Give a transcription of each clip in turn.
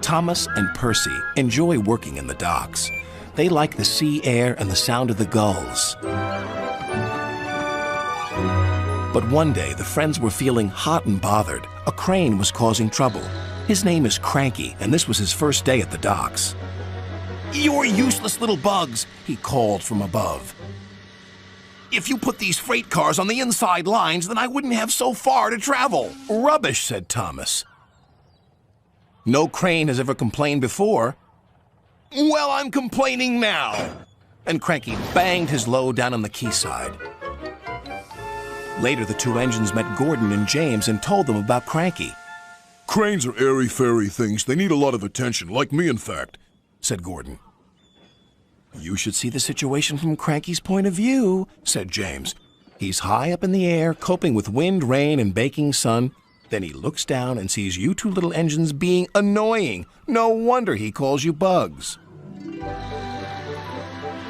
Thomas and Percy enjoy working in the docks. They like the sea air and the sound of the gulls. But one day, the friends were feeling hot and bothered. A crane was causing trouble. His name is Cranky, and this was his first day at the docks. "You're useless little bugs," he called from above. "If you put these freight cars on the inside lines, then I wouldn't have so far to travel." "Rubbish," said Thomas. "No crane has ever complained before." "Well, I'm complaining now." And Cranky banged his load down on the quayside. Later, the two engines met Gordon and James and told them about Cranky. "Cranes are airy-fairy things. They need a lot of attention, like me, in fact," said Gordon. "You should see the situation from Cranky's point of view," said James. "He's high up in the air, coping with wind, rain, and baking sun. Then he looks down and sees you two little engines being annoying. No wonder he calls you bugs."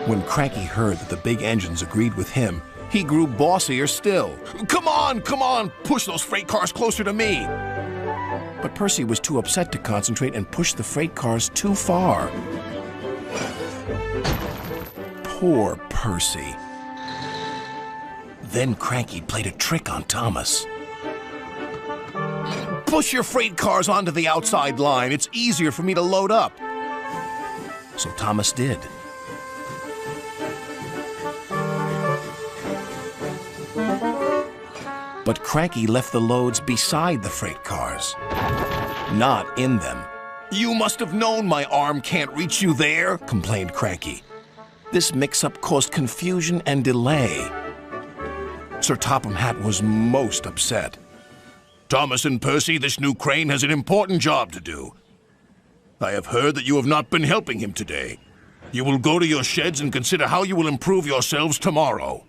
When Cranky heard that the big engines agreed with him, he grew bossier still. Come on, push those freight cars closer to me." But Percy was too upset to concentrate and pushed the freight cars too far. Poor Percy. Then Cranky played a trick on Thomas. "Push your freight cars onto the outside line. It's easier for me to load up." So Thomas did. But Cranky left the loads beside the freight cars, not in them. "You must have known my arm can't reach you there," complained Cranky. This mix-up caused confusion and delay. Sir Topham Hatt was most upset. "Thomas and Percy, this new crane has an important job to do. I have heard that you have not been helping him today. You will go to your sheds and consider how you will improve yourselves tomorrow."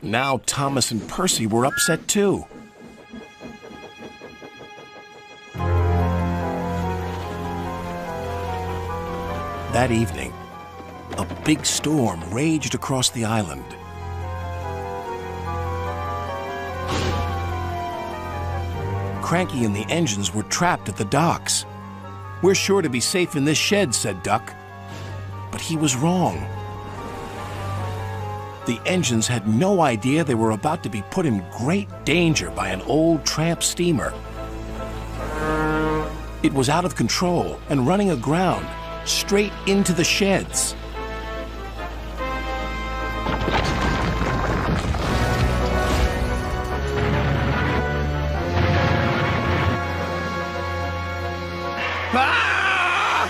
Now Thomas and Percy were upset too. That evening, a big storm raged across the island. Cranky and the engines were trapped at the docks. "We're sure to be safe in this shed," said Duck. But he was wrong. The engines had no idea they were about to be put in great danger by an old tramp steamer. It was out of control and running aground, straight into the sheds. Ah!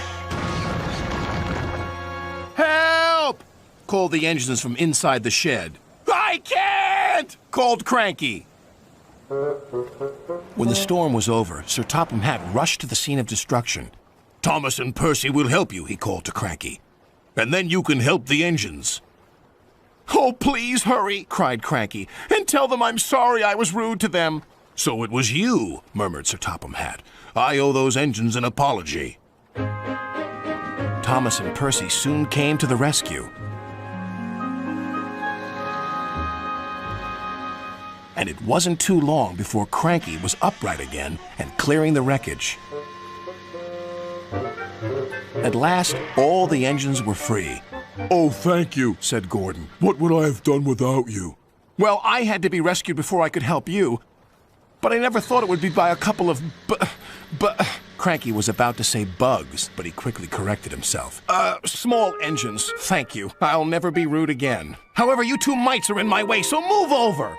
"Help!" called the engines from inside the shed. "I can't!" called Cranky. When the storm was over, Sir Topham Hatt rushed to the scene of destruction. "Thomas and Percy will help you," he called to Cranky. "And then you can help the engines." "Oh, please hurry," cried Cranky, "and tell them I'm sorry I was rude to them." "So it was you," murmured Sir Topham Hatt. "I owe those engines an apology." Thomas and Percy soon came to the rescue. And it wasn't too long before Cranky was upright again and clearing the wreckage. At last, all the engines were free. "Oh, thank you," said Gordon. "What would I have done without you?" "Well, I had to be rescued before I could help you. But I never thought it would be by a couple of Cranky was about to say bugs, but he quickly corrected himself. Small engines, thank you. I'll never be rude again. However, you two mites are in my way, so move over."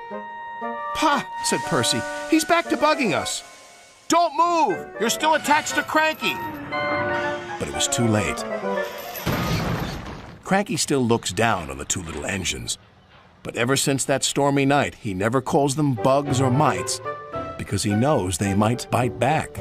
"Pa," said Percy, "he's back to bugging us." "Don't move! You're still attached to Cranky." But it was too late. Cranky still looks down on the two little engines. But ever since that stormy night, he never calls them bugs or mites, because he knows they might bite back.